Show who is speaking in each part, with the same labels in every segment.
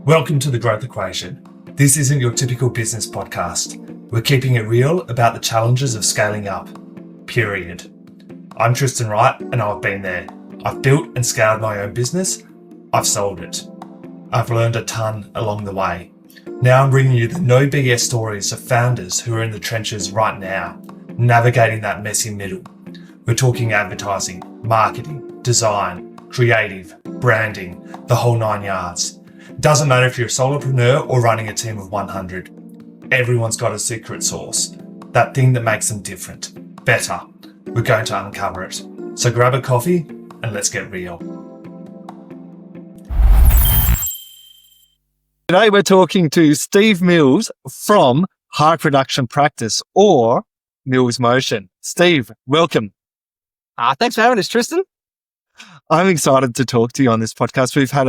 Speaker 1: Welcome to The Growth Equation. This isn't your typical business podcast. We're keeping it real about the challenges of scaling up. Period. I'm Tristan Wright and I've been there. I've built and scaled my own business. I've sold it. I've learned a ton along the way. Now I'm bringing you the no BS stories of founders who are in the trenches right now, navigating that messy middle. We're talking advertising, marketing, design, creative, branding, the whole 9 yards. Doesn't matter if you're a solopreneur or running a team of 100. Everyone's got a secret sauce, that thing that makes them different, better. We're going to uncover it. So grab a coffee and let's get real.
Speaker 2: Today we're talking to Steve Mills from High Production Practice or Mills Motion. Steve, welcome.
Speaker 3: Thanks for having us, Tristan.
Speaker 2: I'm excited to talk to you on this podcast. We've had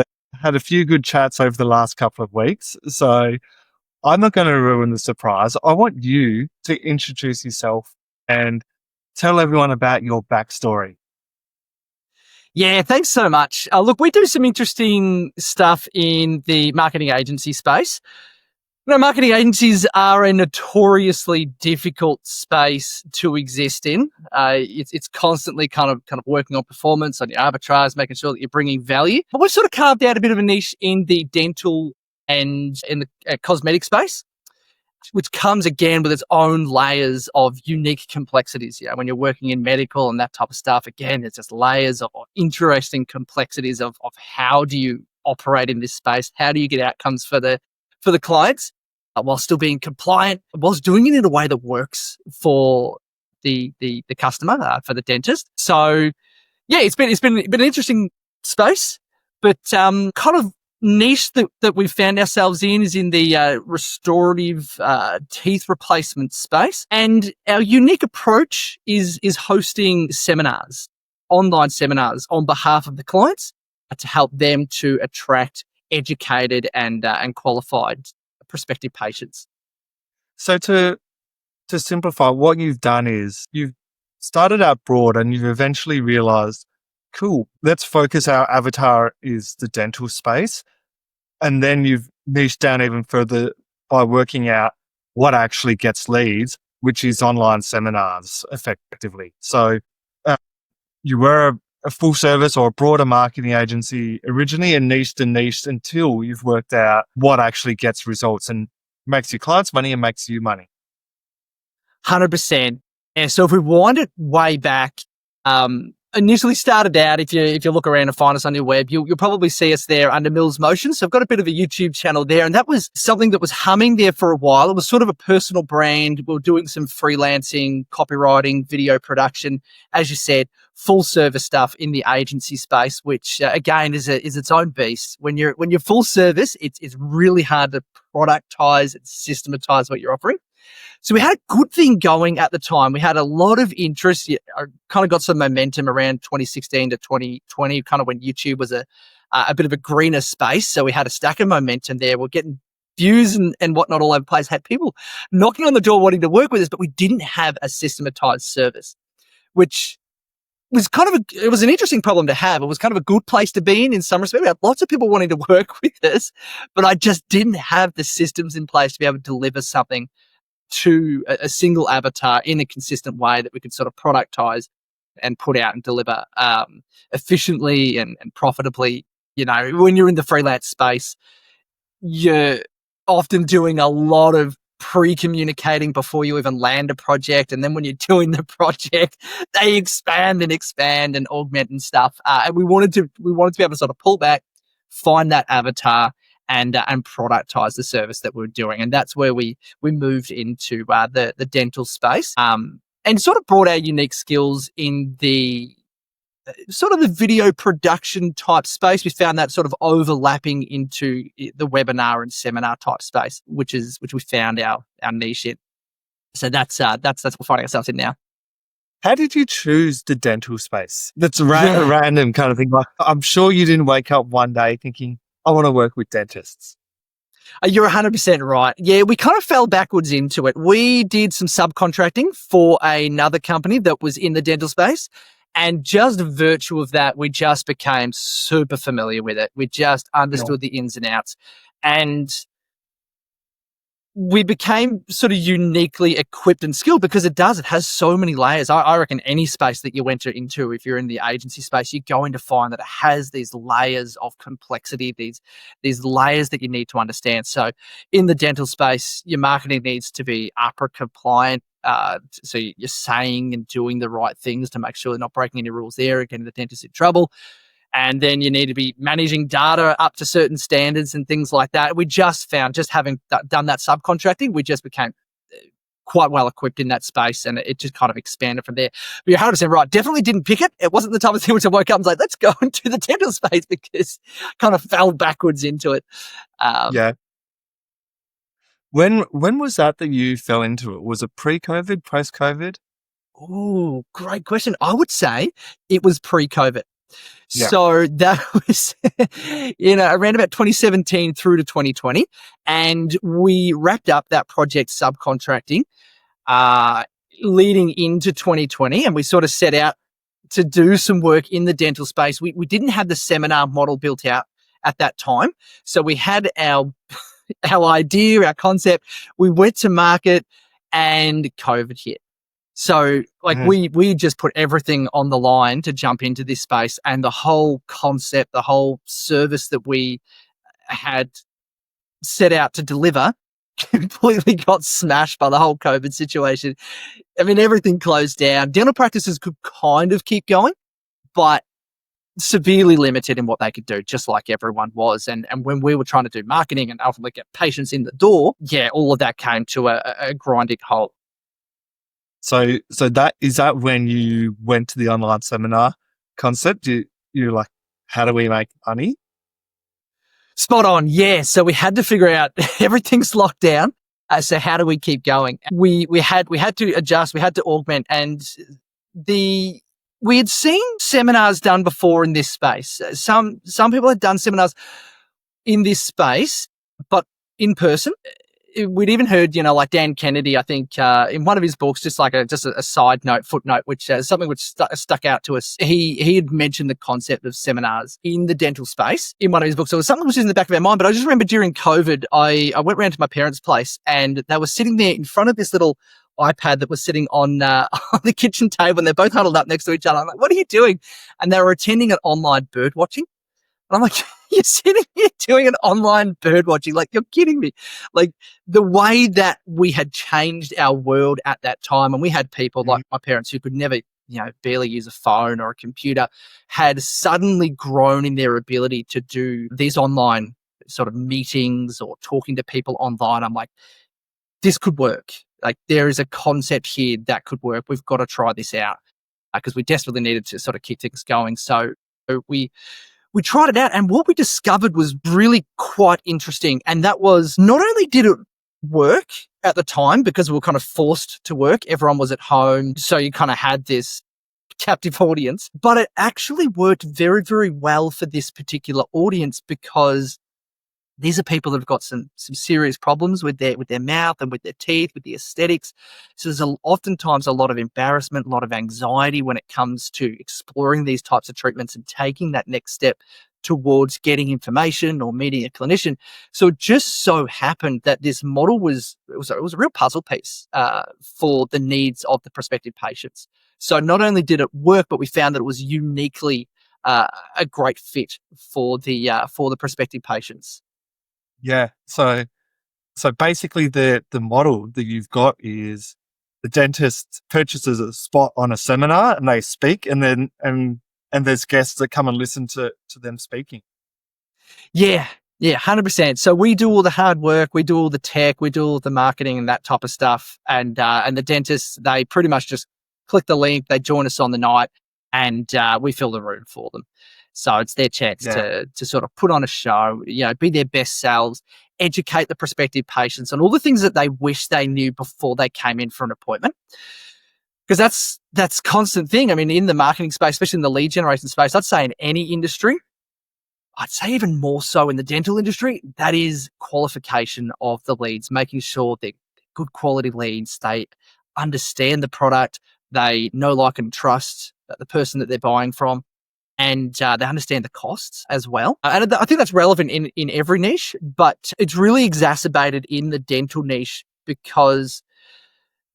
Speaker 2: a few good chats over the last couple of weeks, so I'm not going to ruin the surprise. I want you to introduce yourself and tell everyone about your backstory.
Speaker 3: Yeah, thanks so much. Look, we do some interesting stuff in the marketing agency space. You know, marketing agencies are a notoriously difficult space to exist in. It's constantly kind of working on performance, on your arbitrage, making sure that you're bringing value. But we've sort of carved out a bit of a niche in the dental and in the cosmetic space, which comes again with its own layers of unique complexities. Yeah, when you're working in medical and that type of stuff, again, it's just layers of interesting complexities of how do you operate in this space? How do you get outcomes for the clients while still being compliant, whilst doing it in a way that works for the customer, for the dentist. So yeah, it's been an interesting space, but kind of niche that we've found ourselves in is in the restorative teeth replacement space. And our unique approach is hosting seminars, online seminars on behalf of the clients to help them to attract educated and qualified prospective patients.
Speaker 2: So to simplify, what you've done is you've started out broad and you've eventually realized, cool, let's focus our avatar is the dental space. And then you've niched down even further by working out what actually gets leads, which is online seminars effectively. So you were a full service or a broader marketing agency originally and niched until you've worked out what actually gets results and makes your clients money and makes you money.
Speaker 3: 100%. And so if we wind it way back, initially started out, if you look around and find us on your web, you'll probably see us there under Mills Motion. So I've got a bit of a YouTube channel there, and that was something that was humming there for a while. It was sort of a personal brand. We were doing some freelancing, copywriting, video production, as you said, full service stuff in the agency space, which again is its own beast. When you're full service, it's really hard to productize and systematize what you're offering. So we had a good thing going at the time. We had a lot of interest. I kind of got some momentum around 2016 to 2020, kind of when YouTube was a bit of a greener space. So we had a stack of momentum there. We're getting views and whatnot all over the place. Had people knocking on the door wanting to work with us, but we didn't have a systematized service, which was it was an interesting problem to have. It was kind of a good place to be in some respect. We had lots of people wanting to work with us, but I just didn't have the systems in place to be able to deliver something to a single avatar in a consistent way that we could sort of productize and put out and deliver efficiently and profitably. You know, when you're in the freelance space, you're often doing a lot of pre-communicating before you even land a project. And then when you're doing the project, they expand and augment and stuff. And we wanted to be able to sort of pull back, find that avatar, and productize the service that we're doing. And that's where we moved into the dental space and sort of brought our unique skills in the sort of the video production type space. We found that sort of overlapping into the webinar and seminar type space, which we found our niche in. So that's what we're finding ourselves in now.
Speaker 2: How did you choose the dental space? That's a random kind of thing. Like, I'm sure you didn't wake up one day thinking, I want to work with dentists.
Speaker 3: You're 100% right. Yeah, we kind of fell backwards into it. We did some subcontracting for another company that was in the dental space. And just virtue of that, we just became super familiar with it. We just understood the ins and outs. And we became sort of uniquely equipped and skilled because it has so many layers. I reckon any space that you enter into, if you're in the agency space, you're going to find that it has these layers of complexity, these layers that you need to understand. So in the dental space, your marketing needs to be APRA compliant. So you're saying and doing the right things to make sure they're not breaking any rules there and getting the dentist in trouble. And then you need to be managing data up to certain standards and things like that. We just found, just having done that subcontracting, we just became quite well equipped in that space, and it just kind of expanded from there. But you're 100% right. Definitely didn't pick it. It wasn't the type of thing which I woke up and was like, let's go into the dental space, because kind of fell backwards into it.
Speaker 2: Yeah. When was that you fell into it? Was it pre-COVID, post-COVID?
Speaker 3: Oh, great question. I would say it was pre-COVID.
Speaker 2: Yeah.
Speaker 3: So that was, around about 2017 through to 2020. And we wrapped up that project subcontracting leading into 2020. And we sort of set out to do some work in the dental space. We didn't have the seminar model built out at that time. So we had our idea, our concept. We went to market and COVID hit. So we just put everything on the line to jump into this space, and the whole concept, the whole service that we had set out to deliver completely got smashed by the whole COVID situation. I mean, everything closed down. Dental practices could kind of keep going, but severely limited in what they could do, just like everyone was. And when we were trying to do marketing and ultimately get patients in the door, all of that came to a grinding halt.
Speaker 2: So that is that when you went to the online seminar concept, you're like, how do we make money?
Speaker 3: Spot on. Yeah. So we had to figure out everything's locked down. So how do we keep going? We had to adjust, we had to augment, and we had seen seminars done before in this space. Some people had done seminars in this space, but in person. We'd even heard, like Dan Kennedy, I think, in one of his books, just a side note, footnote, which something which stuck out to us. He had mentioned the concept of seminars in the dental space in one of his books. So it was something which was in the back of our mind. But I just remember during COVID, I went round to my parents' place, and they were sitting there in front of this little iPad that was sitting on the kitchen table, and they're both huddled up next to each other. I'm like, what are you doing? And they were attending an online bird watching. And I'm like, you're sitting here doing an online bird watching? Like, you're kidding me. Like, the way that we had changed our world at that time, and we had people like my parents who could never, barely use a phone or a computer, had suddenly grown in their ability to do these online sort of meetings or talking to people online. I'm like, this could work. Like, there is a concept here that could work. We've got to try this out, because we desperately needed to sort of keep things going. So we tried it out, and what we discovered was really quite interesting. And that was, not only did it work at the time because we were kind of forced to work, everyone was at home, so you kind of had this captive audience, but it actually worked very, very well for this particular audience, because these are people that have got some serious problems with their mouth and with their teeth, with the aesthetics. So there's oftentimes a lot of embarrassment, a lot of anxiety when it comes to exploring these types of treatments and taking that next step towards getting information or meeting a clinician. So it just so happened that this model was a real puzzle piece for the needs of the prospective patients. So not only did it work, but we found that it was uniquely a great fit for the prospective patients.
Speaker 2: Yeah. So basically the model that you've got is the dentist purchases a spot on a seminar and they speak, and then and there's guests that come and listen to them speaking.
Speaker 3: Yeah, 100%. So we do all the hard work, we do all the tech, we do all the marketing and that type of stuff. And the dentists, they pretty much just click the link, they join us on the night, and we fill the room for them. So it's their chance to sort of put on a show, be their best selves, educate the prospective patients on all the things that they wish they knew before they came in for an appointment. Because that's a constant thing. I mean, in the marketing space, especially in the lead generation space, I'd say in any industry, I'd say even more so in the dental industry, that is qualification of the leads, making sure they're good quality leads, they understand the product, they know, like, and trust the person that they're buying from, and they understand the costs as well. And I think that's relevant in every niche, but it's really exacerbated in the dental niche because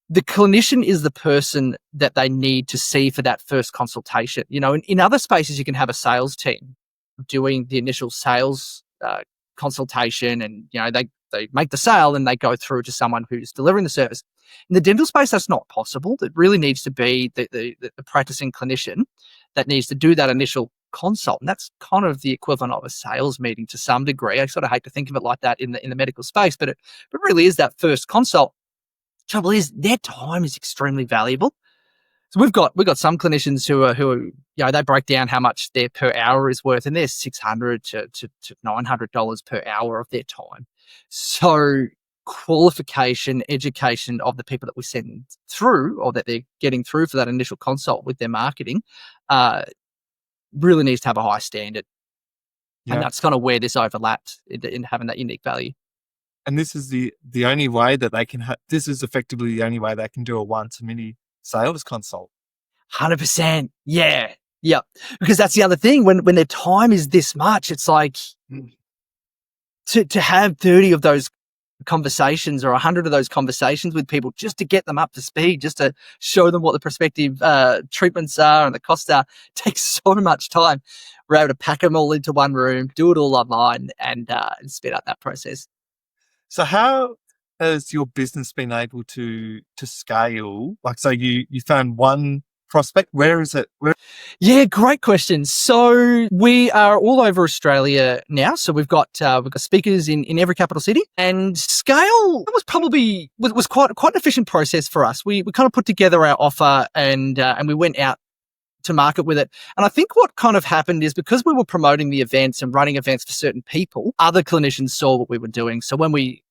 Speaker 3: the clinician is the person that they need to see for that first consultation. In other spaces, you can have a sales team doing the initial sales consultation, and they make the sale and they go through to someone who's delivering the service. In the dental space, that's not possible. It really needs to be the practicing clinician that needs to do that initial consult, and that's kind of the equivalent of a sales meeting to some degree. I sort of hate to think of it like that in the medical space, but it really is that first consult. Trouble is, their time is extremely valuable. So we've got some clinicians who they break down how much their per hour is worth, and they're $600 to $900 per hour of their time. So qualification, education of the people that we send through, or that they're getting through for that initial consult with their marketing, really needs to have a high standard. Yeah. And that's kind of where this overlapped in having that unique value.
Speaker 2: And this is the only way that they can this is effectively the only way they can do a one-to-many sales consult.
Speaker 3: 100%. Yeah. Yeah. Because that's the other thing. When their time is this much, it's like to have 30 of those conversations or 100 of those conversations with people just to get them up to speed, just to show them what the prospective treatments are and the costs are, takes so much time. We're able to pack them all into one room, do it all online, and speed up that process.
Speaker 2: So how has your business been able to scale? Like, so you found one prospect. Where is it?
Speaker 3: Yeah, great question. So we are all over Australia now. So we've got speakers in every capital city, and scale was probably was quite an efficient process for us. We kind of put together our offer and we went out to market with it. And I think what kind of happened is, because we were promoting the events and running events for certain people, other clinicians saw what we were doing. So when we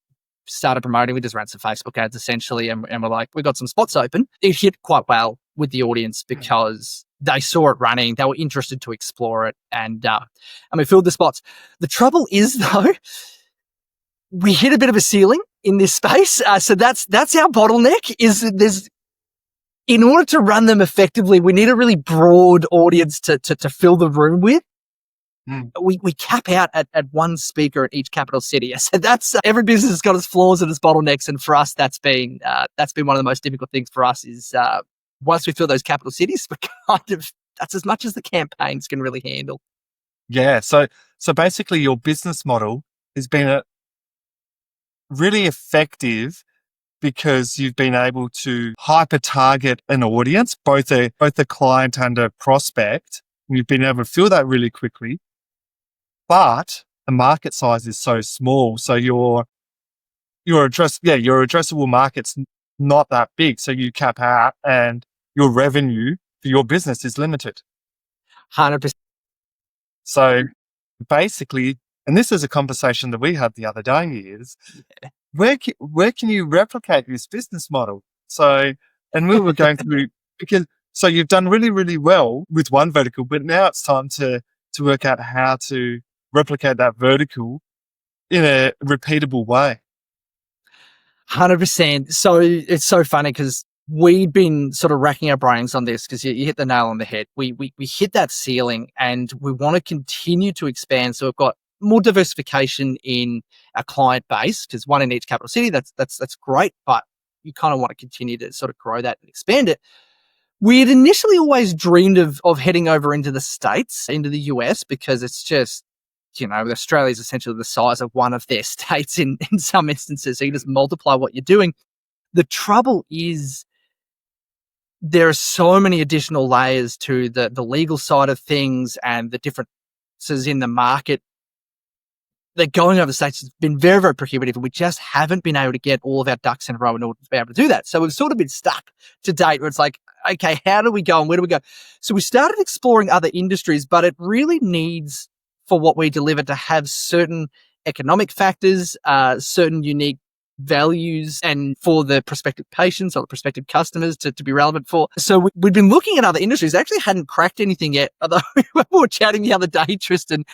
Speaker 3: started promoting, we just ran some Facebook ads essentially, and we're like, we got some spots open. It hit quite well with the audience because they saw it running, they were interested to explore it, and we filled the spots. The trouble is, though, we hit a bit of a ceiling in this space. So that's our bottleneck. In order to run them effectively, we need a really broad audience to fill the room with. We cap out at one speaker in each capital city. So that's every business has got its flaws and its bottlenecks, and for us, that's been one of the most difficult things for us. Is once we fill those capital cities, that's as much as the campaigns can really handle.
Speaker 2: Yeah. So basically, your business model has been really effective because you've been able to hyper target an audience, both a client and a prospect. You've been able to fill that really quickly, but the market size is so small. So your addressable market's not that big. So you cap out, and your revenue for your business is limited.
Speaker 3: 100%.
Speaker 2: So basically, and this is a conversation that we had the other day, is where can you replicate this business model? So, and we were going through, so you've done really, really well with one vertical, but now it's time to work out how to replicate that vertical in a repeatable way.
Speaker 3: 100%. So it's so funny because we've been sort of racking our brains on this, because you hit the nail on the head. We hit that ceiling, and we want to continue to expand. So we've got more diversification in our client base, because one in each capital city, that's great, but you kind of want to continue to sort of grow that and expand it. We had initially always dreamed of heading over into the States, into the US, because it's just, Australia is essentially the size of one of their states in some instances. So you just multiply what you're doing. The trouble is, there are so many additional layers to the legal side of things and the differences in the market. That going over the States has been very, very prohibitive, and we just haven't been able to get all of our ducks in a row in order to be able to do that. So we've sort of been stuck to date, where it's like, okay, how do we go and where do we go? So we started exploring other industries, but it really needs, for what we deliver, to have certain economic factors, certain unique values, and for the prospective patients or the prospective customers to be relevant for. So we've been looking at other industries. I actually hadn't cracked anything yet, although we were chatting the other day, Tristan.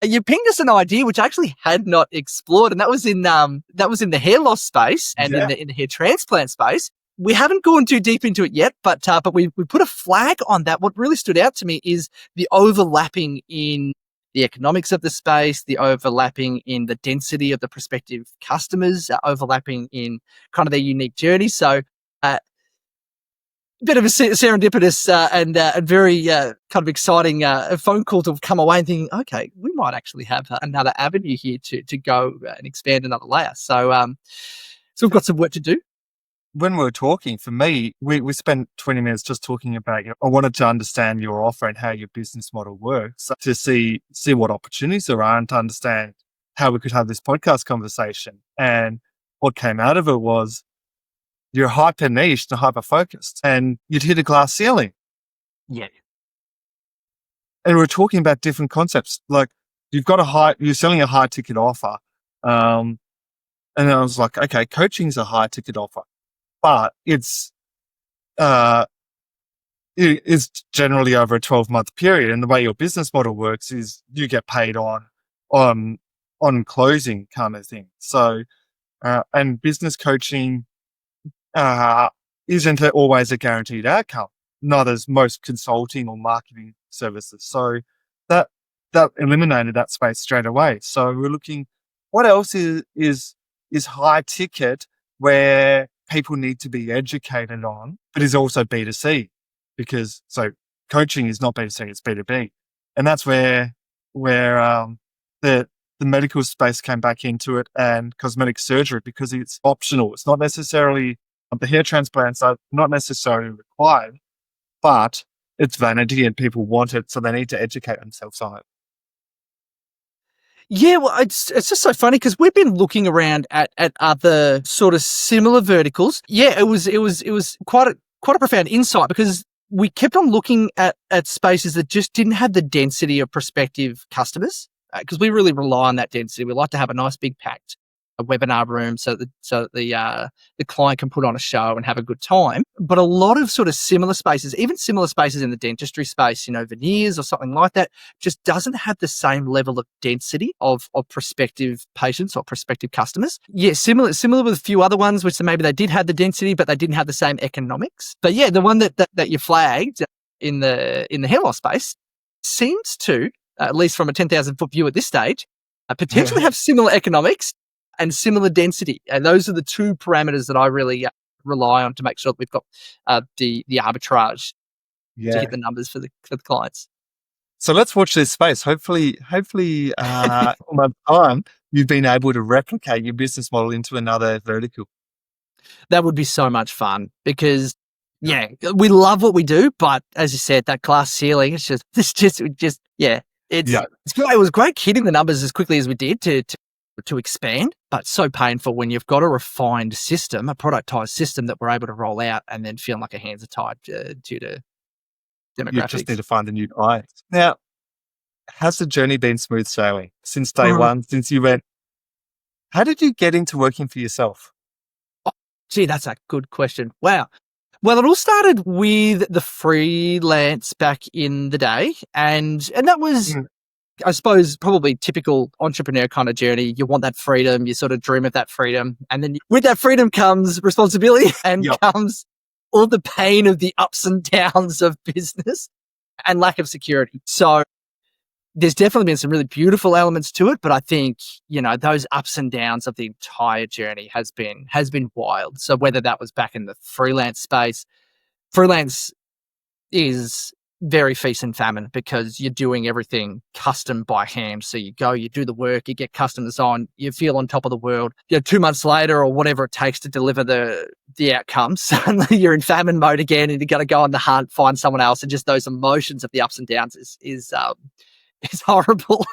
Speaker 3: You pinged us an idea which I actually had not explored, and that was in the hair loss space and in the hair transplant space. we haven't gone too deep into it yet, but we put a flag on that. What really stood out to me is the overlapping in the economics of the space, the overlapping in the density of the prospective customers, overlapping in kind of their unique journey. So, bit of a serendipitous and very kind of exciting phone call to come away and thinking, okay, we might actually have another avenue here to go and expand another layer. So, so we've got some work to do.
Speaker 2: When we were talking, for me, we spent 20 minutes just talking about, I wanted to understand your offer and how your business model works to see what opportunities there are and to understand how we could have this podcast conversation. And what came out of it was you're hyper niche and hyper focused and you'd hit a glass ceiling.
Speaker 3: Yeah.
Speaker 2: And we're talking about different concepts. Like you're selling a high ticket offer. And I was like, okay, coaching is a high ticket offer. But it's generally over a 12-month period. And the way your business model works is you get paid on closing kind of thing. So, and business coaching isn't always a guaranteed outcome. Neither is most consulting or marketing services. So that eliminated that space straight away. So we're looking, what else is high ticket where people need to be educated on, but is also B2C, because coaching is not B2C, it's B2B. And that's where the medical space came back into it, and cosmetic surgery, because it's optional. It's not necessarily, the hair transplants are not necessarily required, but it's vanity and people want it, so they need to educate themselves on it.
Speaker 3: Yeah, well, it's just so funny because we've been looking around at other sort of similar verticals. Yeah, it was quite a profound insight, because we kept on looking at spaces that just didn't have the density of prospective customers, because we really rely on that density. We like to have a nice big packed webinar room so that the client can put on a show and have a good time. But a lot of sort of similar spaces, even similar spaces in the dentistry space, veneers or something like that, just doesn't have the same level of density of prospective patients or prospective customers. Yeah, similar with a few other ones, which maybe they did have the density, but they didn't have the same economics. But yeah, the one that you flagged in the hair loss space seems to, at least from a 10,000 foot view at this stage, potentially have similar economics and similar density. And those are the two parameters that I really rely on to make sure that we've got the arbitrage to hit the numbers for the clients.
Speaker 2: So let's watch this space. Hopefully on my time, you've been able to replicate your business model into another vertical.
Speaker 3: That would be so much fun, because yeah, we love what we do, but as you said, that glass ceiling, it's great. It was great hitting the numbers as quickly as we did to expand, but so painful when you've got a refined system, a productized system that we're able to roll out and then feeling like our hands are tied due to demographics.
Speaker 2: You just need to find a new client. Now, has the journey been smooth sailing since day one, since you went? How did you get into working for yourself?
Speaker 3: Oh, gee, that's a good question. Wow. Well, it all started with the freelance back in the day, and that was, I suppose, probably typical entrepreneur kind of journey. You want that freedom, you sort of dream of that freedom, and then with that freedom comes responsibility and comes all the pain of the ups and downs of business and lack of security. So there's definitely been some really beautiful elements to it, but I think, those ups and downs of the entire journey has been wild. So whether that was back in the freelance space, freelance is very feast and famine, because you're doing everything custom by hand. So you go, you do the work, you get customers on, you feel on top of the world. 2 months later, or whatever it takes to deliver the outcomes, suddenly you're in famine mode again, and you got to go on the hunt, find someone else, and just those emotions of the ups and downs is horrible.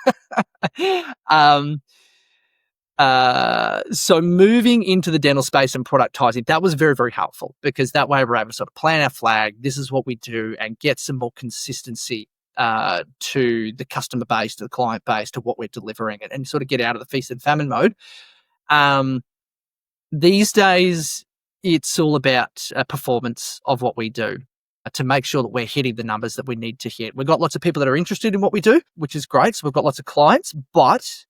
Speaker 3: So moving into the dental space and productizing, that was very, very helpful, because that way we're able to sort of plan our flag. This is what we do, and get some more consistency to the customer base, to the client base, to what we're delivering, and sort of get out of the feast and famine mode. These days, it's all about performance of what we do, to make sure that we're hitting the numbers that we need to hit. We've got lots of people that are interested in what we do, which is great. So we've got lots of clients, but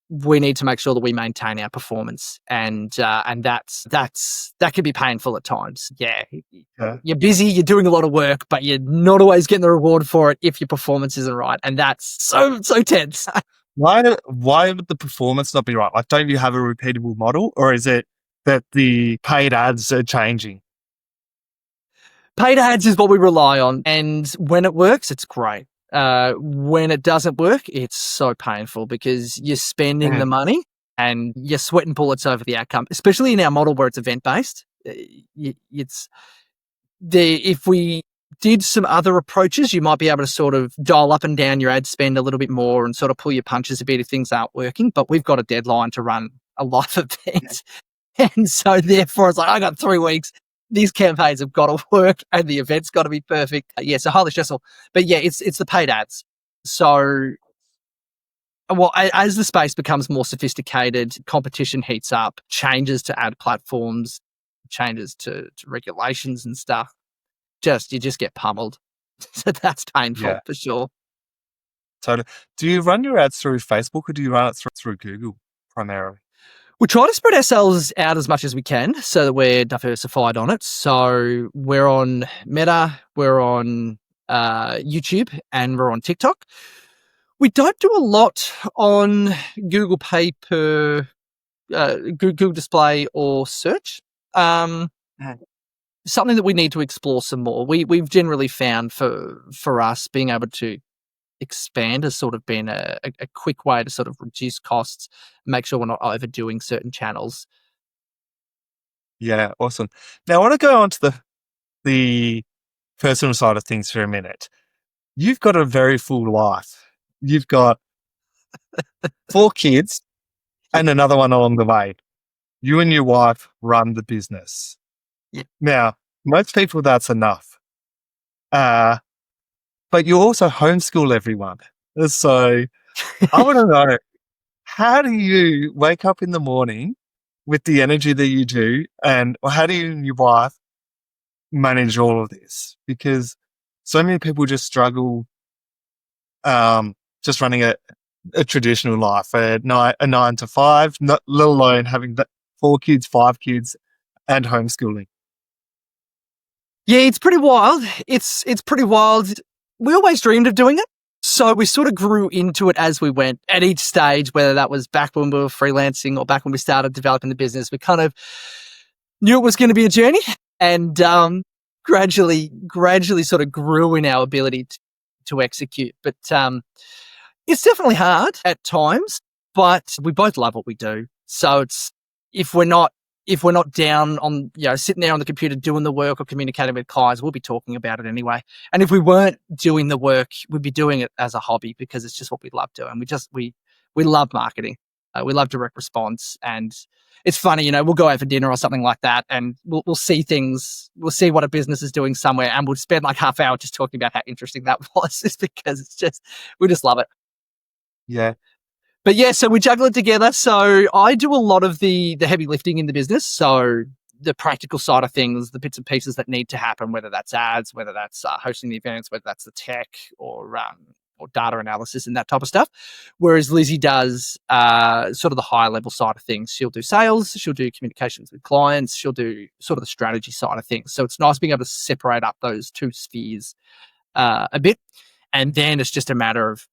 Speaker 3: we need to make sure that we maintain our performance, and that can be painful at times. Yeah, you're busy, you're doing a lot of work, but you're not always getting the reward for it if your performance isn't right, and that's so tense.
Speaker 2: Why would the performance not be right? Like, don't you have a repeatable model, or is it that the paid ads are changing?
Speaker 3: Paid ads is what we rely on, and when it works, it's great. When it doesn't work, it's so painful because you're spending the money and you're sweating bullets over the outcome, especially in our model where it's event-based. If we did some other approaches, you might be able to sort of dial up and down your ad spend a little bit more and sort of pull your punches a bit if things aren't working. But we've got a deadline to run a live event. And so therefore it's like, I got 3 weeks. These campaigns have got to work and the event's got to be perfect. Yeah, so highly stressful. But yeah, it's the paid ads. So, well, as the space becomes more sophisticated, competition heats up, changes to ad platforms, changes to regulations and stuff, you just get pummeled. So that's painful for sure.
Speaker 2: Totally. Do you run your ads through Facebook or do you run it through Google primarily?
Speaker 3: We try to spread ourselves out as much as we can so that we're diversified on it. So we're on Meta, we're on YouTube, and we're on TikTok. We don't do a lot on Google Pay per Google Display or search. Something that we need to explore some more. We've generally found for us being able to expand has sort of been a quick way to sort of reduce costs, make sure we're not overdoing certain channels.
Speaker 2: Yeah, awesome. Now I want to go on to the personal side of things for a minute. You've got a very full life. You've got 4 kids and another one along the way. You and your wife run the business.
Speaker 3: Yeah.
Speaker 2: Now, most people that's enough. But you also homeschool everyone. So I want to know, how do you wake up in the morning with the energy that you do, and how do you and your wife manage all of this? Because so many people just struggle just running a traditional life, a 9 to 5, let alone having 4 kids, 5 kids, and homeschooling.
Speaker 3: Yeah, it's pretty wild. It's pretty wild. We always dreamed of doing it. So we sort of grew into it as we went at each stage, whether that was back when we were freelancing or back when we started developing the business. We kind of knew it was going to be a journey and gradually sort of grew in our ability to execute. But it's definitely hard at times, but we both love what we do. So it's if we're not down on, sitting there on the computer doing the work or communicating with clients, we'll be talking about it anyway. And if we weren't doing the work, we'd be doing it as a hobby because it's just what we love doing. We love marketing. We love direct response. And it's funny, we'll go out for dinner or something like that and we'll see things. We'll see what a business is doing somewhere and we'll spend like half hour just talking about how interesting that was. It's because we just love it.
Speaker 2: Yeah.
Speaker 3: But yeah, so we juggle it together. So I do a lot of the heavy lifting in the business. So the practical side of things, the bits and pieces that need to happen, whether that's ads, whether that's hosting the events, whether that's the tech or data analysis and that type of stuff. Whereas Lizzie does sort of the higher level side of things. She'll do sales, she'll do communications with clients, she'll do sort of the strategy side of things. So it's nice being able to separate up those two spheres a bit. And then it's just a matter of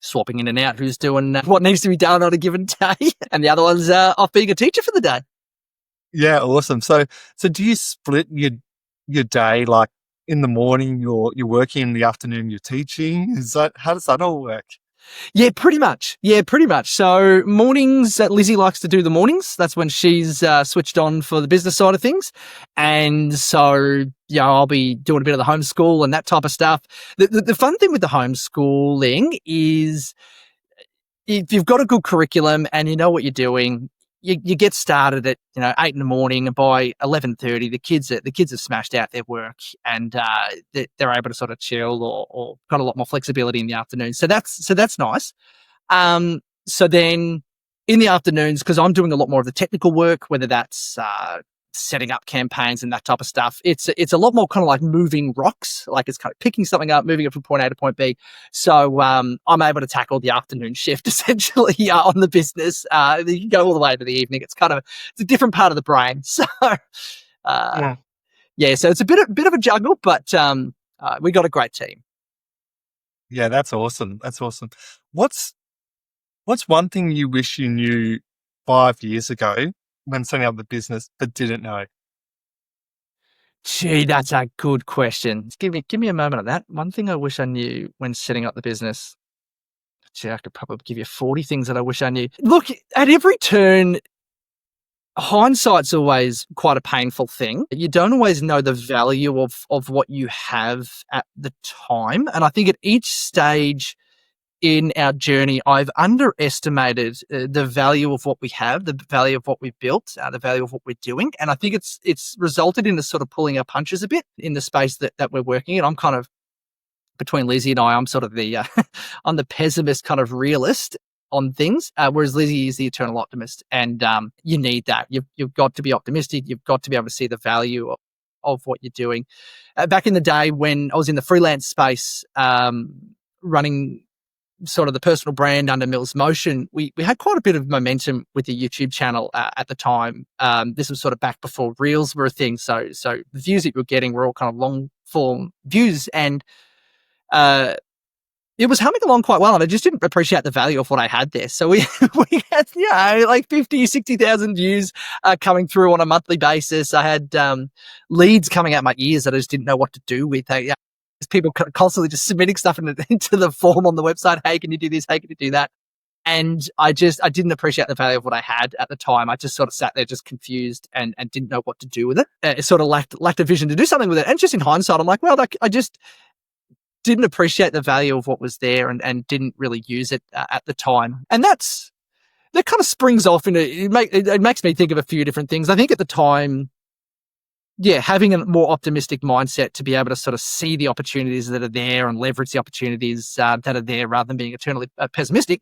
Speaker 3: swapping in and out who's doing what needs to be done on a given day, and the other one's off being a teacher for the day.
Speaker 2: Yeah, awesome. So do you split your day, like in the morning you're working, in the afternoon you're teaching? How does that all work?
Speaker 3: Yeah, pretty much. So mornings, Lizzie likes to do the mornings. That's when she's switched on for the business side of things. And so, I'll be doing a bit of the homeschool and that type of stuff. The fun thing with the homeschooling is if you've got a good curriculum and you know what you're doing, you get started at 8 in, and by 11:30 the kids have smashed out their work and they're able to sort of chill or got a lot more flexibility in the afternoon. So that's nice. So then in the afternoons, because I'm doing a lot more of the technical work, whether that's setting up campaigns and that type of stuff. It's a lot more kind of like moving rocks, like it's kind of picking something up, moving it from point A to point B. So I'm able to tackle the afternoon shift essentially on the business. You can go all the way to the evening. It's a different part of the brain. So so it's a bit of a juggle, but we got a great team.
Speaker 2: Yeah, that's awesome. That's awesome. What's one thing you wish you knew 5 years ago when setting up the business but didn't know?
Speaker 3: Gee, that's a good question. Give me a moment on that. One thing I wish I knew when setting up the business. Gee, I could probably give you 40 things that I wish I knew. Look, at every turn, hindsight's always quite a painful thing. You don't always know the value of what you have at the time. And I think at each stage in our journey, I've underestimated the value of what we have, the value of what we've built, the value of what we're doing. And I think it's resulted in us sort of pulling our punches a bit in the space that we're working in. I'm kind of, between Lizzie and I'm sort of the, I'm the pessimist kind of realist on things, whereas Lizzie is the eternal optimist. And you need that. You've got to be optimistic. You've got to be able to see the value of what you're doing. Back in the day when I was in the freelance space, running sort of the personal brand under Mills Motion, we had quite a bit of momentum with the YouTube channel at the time. This was sort of back before Reels were a thing. So the views that we were getting were all kind of long form views, and it was humming along quite well, and I just didn't appreciate the value of what I had there. So we had like 50, 60,000 views coming through on a monthly basis. I had leads coming out my ears that I just didn't know what to do with. People constantly just submitting stuff into the form on the website. Hey, can you do this? Hey, can you do that? And I didn't appreciate the value of what I had at the time. I just sort of sat there just confused and didn't know what to do with it. It sort of lacked a vision to do something with it. And just in hindsight, I'm like, well, I just didn't appreciate the value of what was there and didn't really use it at the time. And that kind of springs off it makes me think of a few different things. I think at the time, having a more optimistic mindset to be able to sort of see the opportunities that are there and leverage the opportunities that are there rather than being eternally pessimistic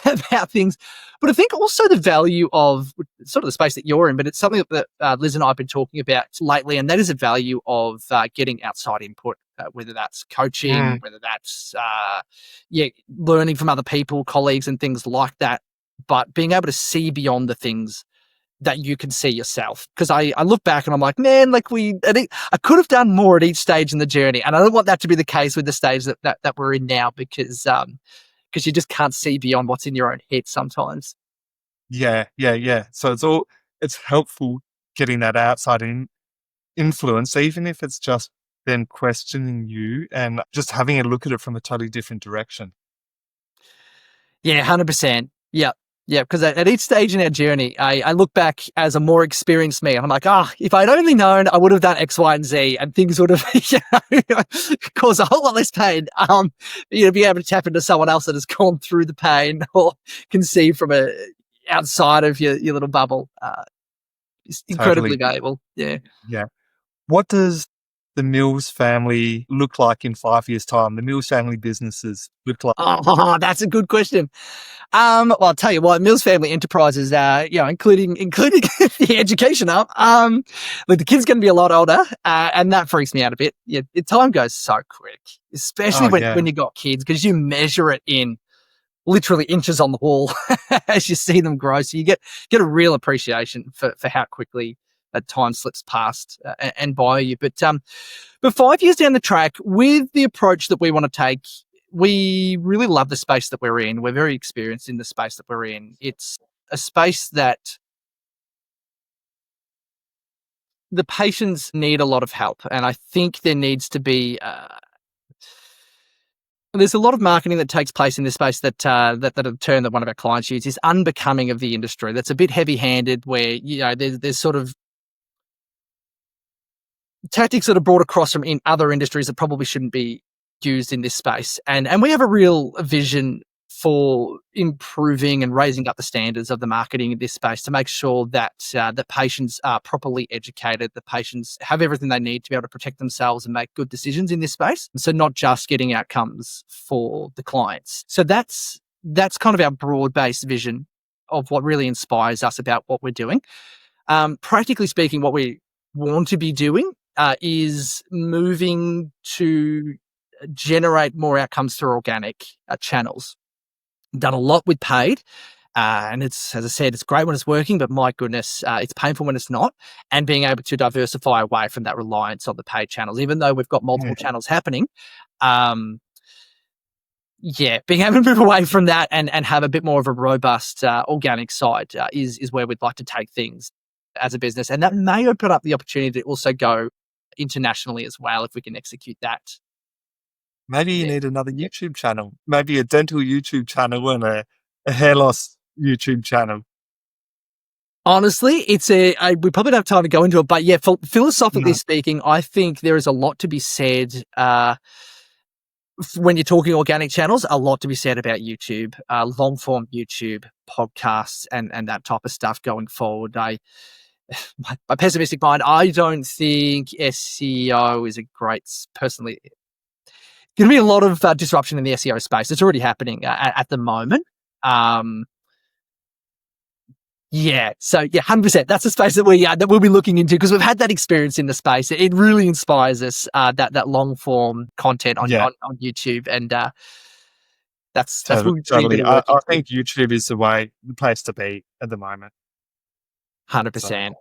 Speaker 3: about things. But I think also the value of sort of the space that you're in, but it's something that Liz and I have been talking about lately, and that is a value of getting outside input, whether that's coaching, whether that's learning from other people, colleagues and things like that, but being able to see beyond the things that you can see yourself. Because I look back and I'm like, man, I could have done more at each stage in the journey. And I don't want that to be the case with the stage that we're in now, because you just can't see beyond what's in your own head sometimes.
Speaker 2: Yeah. So it's helpful getting that outside influence, even if it's just them questioning you and just having a look at it from a totally different direction.
Speaker 3: Yeah, 100%. Yeah, because at each stage in our journey, I look back as a more experienced me, and I'm like, if I'd only known, I would have done X, Y, and Z, and things would have caused a whole lot less pain. Be able to tap into someone else that has gone through the pain or can see from outside of your little bubble. It's incredibly valuable. Yeah.
Speaker 2: Yeah. What does the Mills family look like in 5 years' time? The Mills family businesses look like?
Speaker 3: Oh, that's a good question. Well, I'll tell you what, Mills Family Enterprises, including the education up. The kid's going to be a lot older, and that freaks me out a bit. Yeah, time goes so quick, especially when you got kids, because you measure it in literally inches on the wall as you see them grow. So you get a real appreciation for how quickly that time slips past and by you. But 5 years down the track, with the approach that we want to take, we really love the space that we're in. We're very experienced in the space that we're in. It's a space that the patients need a lot of help. And I think there needs to be, there's a lot of marketing that takes place in this space that a term that one of our clients uses is unbecoming of the industry. That's a bit heavy-handed, where, there's sort of tactics that are brought across from in other industries that probably shouldn't be used in this space. And we have a real vision for improving and raising up the standards of the marketing in this space to make sure that the patients are properly educated, the patients have everything they need to be able to protect themselves and make good decisions in this space. So not just getting outcomes for the clients. So that's kind of our broad-based vision of what really inspires us about what we're doing. Practically speaking, what we want to be doing is moving to generate more outcomes through organic channels. Done a lot with paid. And it's, as I said, it's great when it's working, but my goodness, it's painful when it's not. And being able to diversify away from that reliance on the paid channels, even though we've got multiple channels happening. Being able to move away from that and have a bit more of a robust organic side is where we'd like to take things as a business. And that may open up the opportunity to also go internationally as well if we can execute that.
Speaker 2: Maybe you need another YouTube channel, maybe a dental YouTube channel and a hair loss YouTube channel.
Speaker 3: Honestly, we probably don't have time to go into it, but yeah, philosophically speaking, I think there is a lot to be said when you're talking organic channels, a lot to be said about YouTube, long form YouTube podcasts and that type of stuff going forward. My pessimistic mind, I don't think SEO is personally, going to be a lot of disruption in the SEO space. It's already happening at the moment. 100%. That's the space that we'll be looking into because we've had that experience in the space. It really inspires us, that long form content on YouTube, and that's
Speaker 2: totally. I think YouTube is the place to be at the moment.
Speaker 3: 100%.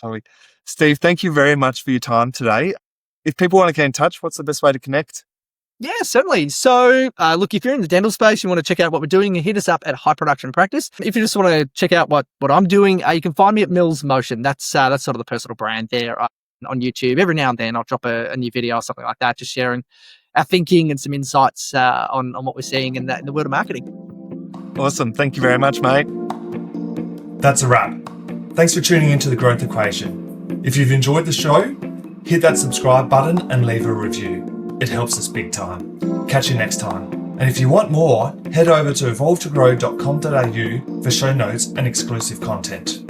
Speaker 2: Totally. Steve, thank you very much for your time today. If people want to get in touch, what's the best way to connect?
Speaker 3: Yeah, certainly. So, look, if you're in the dental space, you want to check out what we're doing, hit us up at High Production Practice. If you just want to check out what I'm doing, you can find me at Mills Motion. That's sort of the personal brand there on YouTube. Every now and then I'll drop a new video or something like that, just sharing our thinking and some insights on what we're seeing in the world of marketing.
Speaker 2: Awesome. Thank you very much, mate.
Speaker 1: That's a wrap. Thanks for tuning into The Growth Equation. If you've enjoyed the show, hit that subscribe button and leave a review. It helps us big time. Catch you next time. And if you want more, head over to evolvetogrow.com.au for show notes and exclusive content.